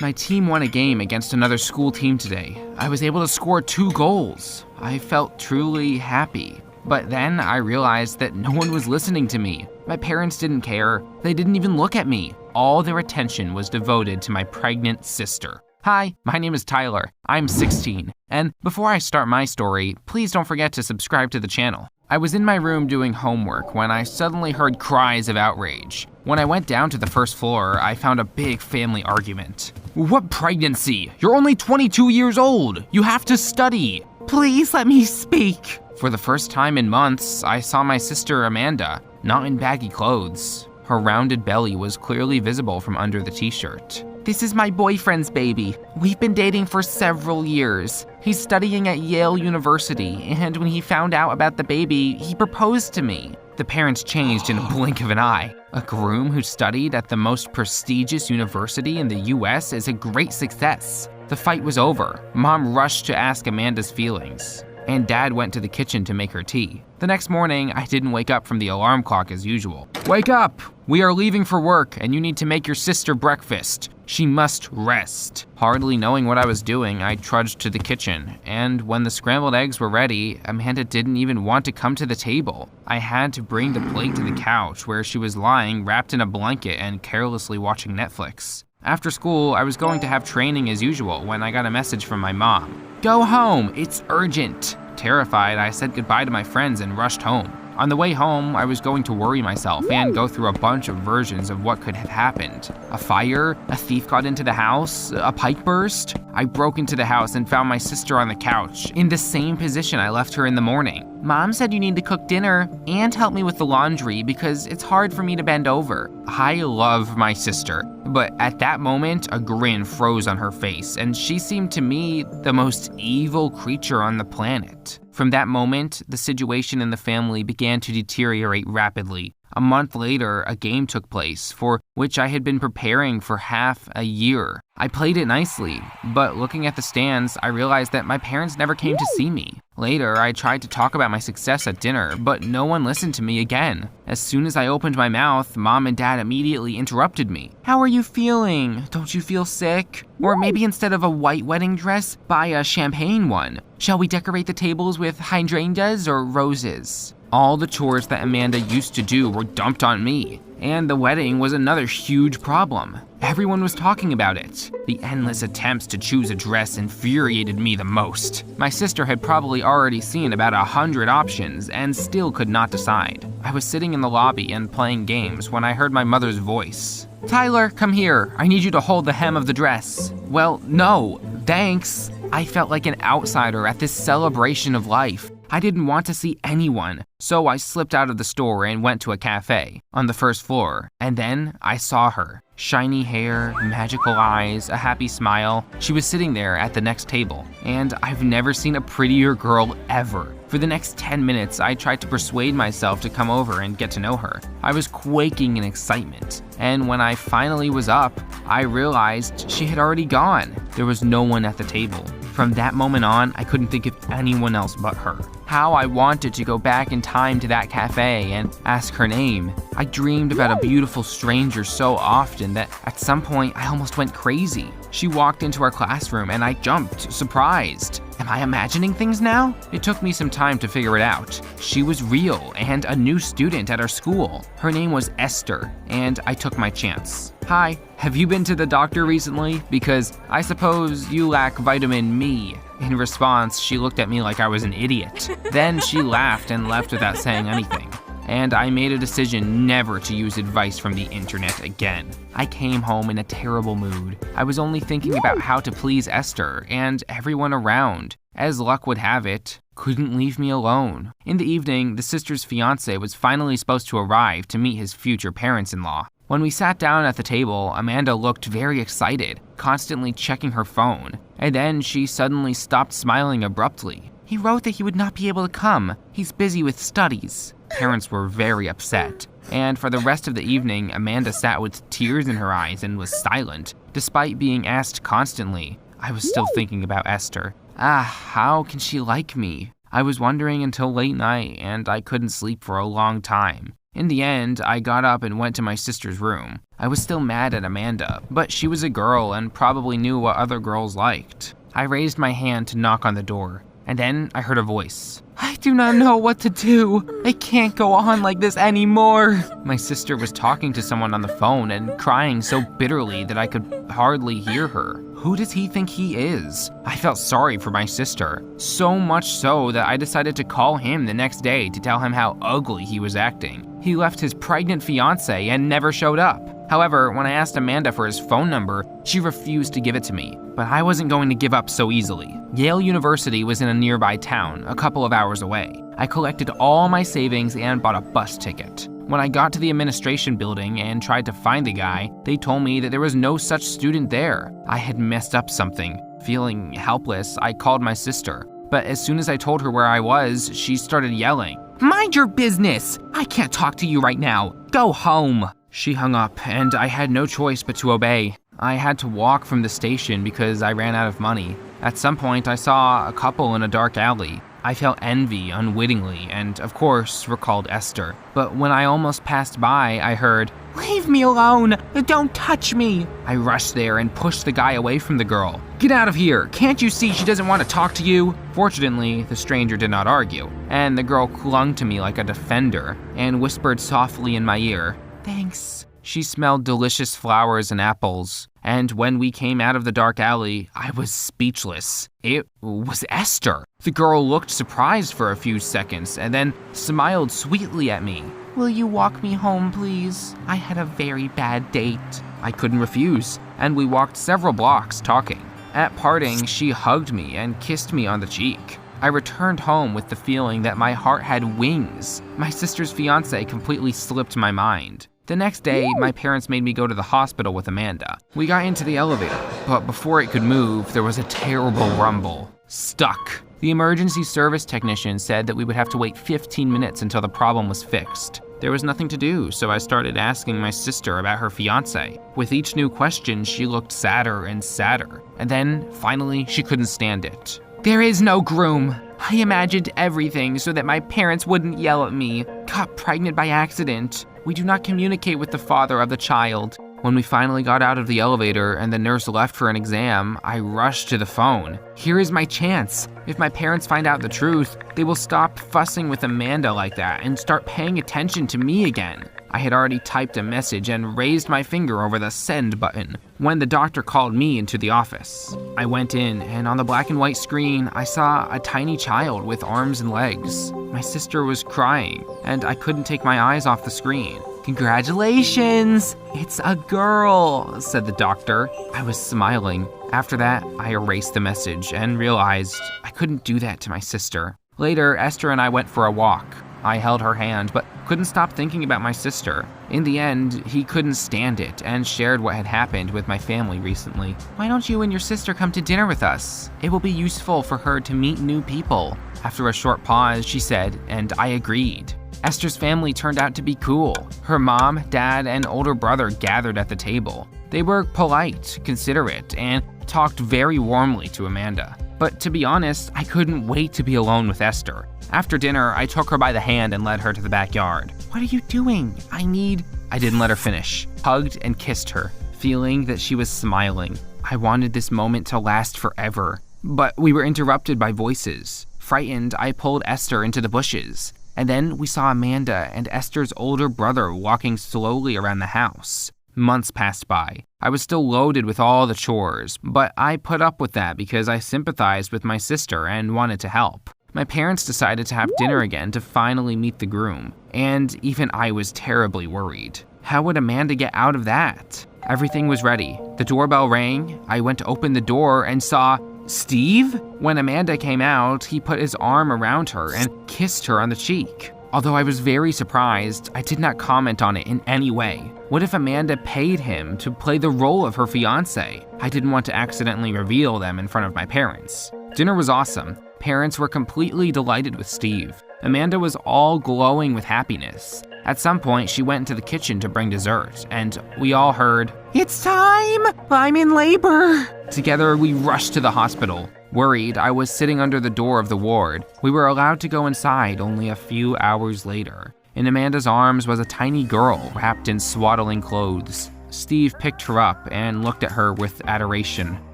My team won a game against another school team today. I was able to score 2 goals. I felt truly happy. But then I realized that no one was listening to me. My parents didn't care. They didn't even look at me. All their attention was devoted to my pregnant sister. Hi, my name is Tyler. I'm 16. And before I start my story, please don't forget to subscribe to the channel. I was in my room doing homework when I suddenly heard cries of outrage. When I went down to the first floor, I found a big family argument. What pregnancy? You're only 22 years old. You have to study. Please let me speak. For the first time in months, I saw my sister Amanda, not in baggy clothes. Her rounded belly was clearly visible from under the t-shirt. This is my boyfriend's baby. We've been dating for several years. He's studying at Yale University, and when he found out about the baby, he proposed to me. The parents changed in a blink of an eye. A groom who studied at the most prestigious university in the US is a great success. The fight was over. Mom rushed to ask Amanda's feelings, and Dad went to the kitchen to make her tea. The next morning, I didn't wake up from the alarm clock as usual. Wake up! We are leaving for work, and you need to make your sister breakfast. She must rest. Hardly knowing what I was doing, I trudged to the kitchen, and when the scrambled eggs were ready, Amanda didn't even want to come to the table. I had to bring the plate to the couch where she was lying wrapped in a blanket and carelessly watching Netflix. After school, I was going to have training as usual when I got a message from my mom. Go home, it's urgent. Terrified, I said goodbye to my friends and rushed home. On the way home, I was going to worry myself and go through a bunch of versions of what could have happened. A fire, a thief got into the house, a pipe burst. I broke into the house and found my sister on the couch, in the same position I left her in the morning. Mom said you need to cook dinner and help me with the laundry because it's hard for me to bend over. I love my sister, but at that moment, a grin froze on her face, and she seemed to me the most evil creature on the planet. From that moment, the situation in the family began to deteriorate rapidly. A month later, a game took place, for which I had been preparing for half a year. I played it nicely, but looking at the stands, I realized that my parents never came to see me. Later, I tried to talk about my success at dinner, but no one listened to me again. As soon as I opened my mouth, Mom and Dad immediately interrupted me. How are you feeling? Don't you feel sick? Or maybe instead of a white wedding dress, buy a champagne one. Shall we decorate the tables with hydrangeas or roses? All the chores that Amanda used to do were dumped on me, and the wedding was another huge problem. Everyone was talking about it. The endless attempts to choose a dress infuriated me the most. My sister had probably already seen about 100 options and still could not decide. I was sitting in the lobby and playing games when I heard my mother's voice. Tyler, come here. I need you to hold the hem of the dress. Well, no, thanks. I felt like an outsider at this celebration of life. I didn't want to see anyone, so I slipped out of the store and went to a cafe on the first floor, and then I saw her. Shiny hair, magical eyes, a happy smile. She was sitting there at the next table, and I've never seen a prettier girl ever. For the next 10 minutes, I tried to persuade myself to come over and get to know her. I was quaking in excitement, and when I finally was up, I realized she had already gone. There was no one at the table. From that moment on, I couldn't think of anyone else but her. How I wanted to go back in time to that cafe and ask her name. I dreamed about a beautiful stranger so often that at some point I almost went crazy. She walked into our classroom and I jumped, surprised. Am I imagining things now? It took me some time to figure it out. She was real and a new student at our school. Her name was Esther, and I took my chance. Hi, have you been to the doctor recently? Because I suppose you lack vitamin me. In response, she looked at me like I was an idiot. Then she laughed and left without saying anything. And I made a decision never to use advice from the internet again. I came home in a terrible mood. I was only thinking about how to please Esther and everyone around. As luck would have it, couldn't leave me alone. In the evening, the sister's fiance was finally supposed to arrive to meet his future parents-in-law. When we sat down at the table, Amanda looked very excited, constantly checking her phone. And then she suddenly stopped smiling abruptly. He wrote that he would not be able to come. He's busy with studies. Parents were very upset. And for the rest of the evening, Amanda sat with tears in her eyes and was silent. Despite being asked constantly, I was still thinking about Esther. How can she like me? I was wondering until late night, and I couldn't sleep for a long time. In the end, I got up and went to my sister's room. I was still mad at Amanda, but she was a girl and probably knew what other girls liked. I raised my hand to knock on the door, and then I heard a voice. "I do not know what to do. I can't go on like this anymore." My sister was talking to someone on the phone and crying so bitterly that I could hardly hear her. Who does he think he is? I felt sorry for my sister, so much so that I decided to call him the next day to tell him how ugly he was acting. He left his pregnant fiance and never showed up. However, when I asked Amanda for his phone number, she refused to give it to me. But I wasn't going to give up so easily. Yale University was in a nearby town, a couple of hours away. I collected all my savings and bought a bus ticket. When I got to the administration building and tried to find the guy, they told me that there was no such student there. I had messed up something. Feeling helpless, I called my sister. But as soon as I told her where I was, she started yelling, "Mind your business! I can't talk to you right now. Go home." She hung up, and I had no choice but to obey. I had to walk from the station because I ran out of money. At some point, I saw a couple in a dark alley. I felt envy unwittingly and, of course, recalled Esther. But when I almost passed by, I heard, "Leave me alone! Don't touch me!" I rushed there and pushed the guy away from the girl. "Get out of here! Can't you see she doesn't want to talk to you?" Fortunately, the stranger did not argue, and the girl clung to me like a defender and whispered softly in my ear, "Thanks." She smelled delicious flowers and apples, and when we came out of the dark alley, I was speechless. It was Esther. The girl looked surprised for a few seconds and then smiled sweetly at me. "Will you walk me home, please? I had a very bad date." I couldn't refuse, and we walked several blocks talking. At parting, she hugged me and kissed me on the cheek. I returned home with the feeling that my heart had wings. My sister's fiance completely slipped my mind. The next day, my parents made me go to the hospital with Amanda. We got into the elevator, but before it could move, there was a terrible rumble. Stuck. The emergency service technician said that we would have to wait 15 minutes until the problem was fixed. There was nothing to do, so I started asking my sister about her fiance. With each new question, she looked sadder and sadder. And then, finally, she couldn't stand it. "There is no groom. I imagined everything so that my parents wouldn't yell at me. Got pregnant by accident. We do not communicate with the father of the child." When we finally got out of the elevator and the nurse left for an exam, I rushed to the phone. Here is my chance. If my parents find out the truth, they will stop fussing with Amanda like that and start paying attention to me again. I had already typed a message and raised my finger over the send button when the doctor called me into the office. I went in, and on the black and white screen, I saw a tiny child with arms and legs. My sister was crying, and I couldn't take my eyes off the screen. "Congratulations! It's a girl," said the doctor. I was smiling. After that, I erased the message and realized I couldn't do that to my sister. Later, Esther and I went for a walk. I held her hand, but couldn't stop thinking about my sister. In the end, he couldn't stand it and shared what had happened with my family recently. "Why don't you and your sister come to dinner with us? It will be useful for her to meet new people." After a short pause, she said, and I agreed. Esther's family turned out to be cool. Her mom, dad, and older brother gathered at the table. They were polite, considerate, and talked very warmly to Amanda. But to be honest, I couldn't wait to be alone with Esther. After dinner, I took her by the hand and led her to the backyard. "What are you doing? I didn't let her finish. Hugged and kissed her, feeling that she was smiling. I wanted this moment to last forever. But we were interrupted by voices. Frightened, I pulled Esther into the bushes. And then we saw Amanda and Esther's older brother walking slowly around the house. Months passed by. I was still loaded with all the chores, but I put up with that because I sympathized with my sister and wanted to help. My parents decided to have dinner again to finally meet the groom, and even I was terribly worried. How would Amanda get out of that? Everything was ready. The doorbell rang. I went to open the door and saw Steve? When Amanda came out, he put his arm around her and kissed her on the cheek. Although I was very surprised, I did not comment on it in any way. What if Amanda paid him to play the role of her fiance? I didn't want to accidentally reveal them in front of my parents. Dinner was awesome. Parents were completely delighted with Steve. Amanda was all glowing with happiness. At some point, she went into the kitchen to bring dessert, and we all heard, "It's time! I'm in labor!" Together, we rushed to the hospital. Worried, I was sitting under the door of the ward. We were allowed to go inside only a few hours later. In Amanda's arms was a tiny girl wrapped in swaddling clothes. Steve picked her up and looked at her with adoration.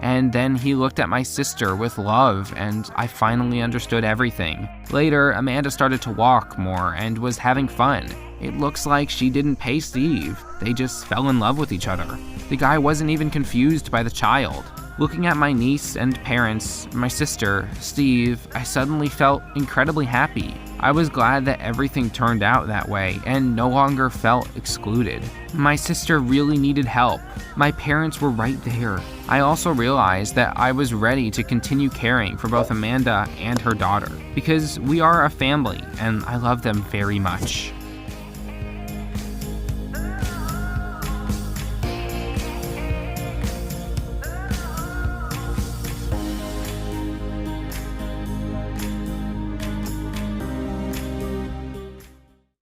And then he looked at my sister with love, and I finally understood everything. Later, Amanda started to walk more and was having fun. It looks like she didn't pay Steve. They just fell in love with each other. The guy wasn't even confused by the child. Looking at my niece and parents, my sister, Steve, I suddenly felt incredibly happy. I was glad that everything turned out that way and no longer felt excluded. My sister really needed help. My parents were right there. I also realized that I was ready to continue caring for both Amanda and her daughter because we are a family and I love them very much.